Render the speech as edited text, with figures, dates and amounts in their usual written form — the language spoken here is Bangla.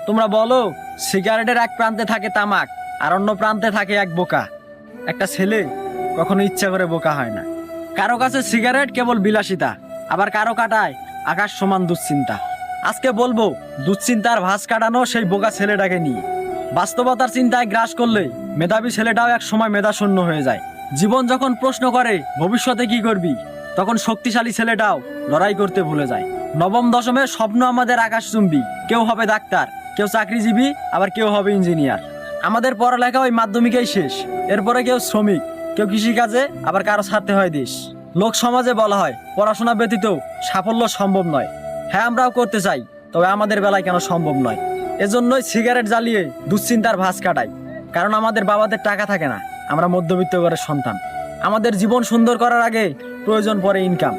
তোমরা বলো, সিগারেটের এক প্রান্তে থাকে তামাক আর অন্য প্রান্তে থাকে এক বোকা। একটা ছেলে কখনো ইচ্ছা করে বোকা হয় না। কারো কাছে সিগারেট কেবল বিলাসিতা, আবার কারো কাটায় আকাশ সমান দুশ্চিন্তা। আজকে বলবো দুশ্চিন্তার ভাঁজ কাটানো সেই বোকা ছেলেটাকে নিয়ে। বাস্তবতার চিন্তায় গ্রাস করলে মেধাবী ছেলেটাও এক সময় মেধাশূন্য হয়ে যায়। জীবন যখন প্রশ্ন করে ভবিষ্যতে কি করবি, তখন শক্তিশালী ছেলেটাও লড়াই করতে ভুলে যায়। নবম দশমের স্বপ্ন আমাদের আকাশচুম্বী। কেউ হবে ডাক্তার, কেউ চাকরিজীবী, আবার কেউ হবে ইঞ্জিনিয়ার। আমাদের পড়ালেখা ওই মাধ্যমিকেই শেষ। এরপরে কেউ শ্রমিক, কেউ কৃষিকাজে, আবার কারো ছাড়তে হয় দেশ। লোক সমাজে বলা হয় পড়াশোনা ব্যতীত সাফল্য সম্ভব নয়। হ্যাঁ, আমরাও করতে চাই, তবে আমাদের বেলায় কেন সম্ভব নয়। এজন্যই সিগারেট জ্বালিয়ে দুশ্চিন্তার ভাঁজ কাটাই। কারণ আমাদের বাবাদের টাকা থাকে না, আমরা মধ্যবিত্ত ঘরের সন্তান। আমাদের জীবন সুন্দর করার আগে প্রয়োজন পড়ে ইনকাম।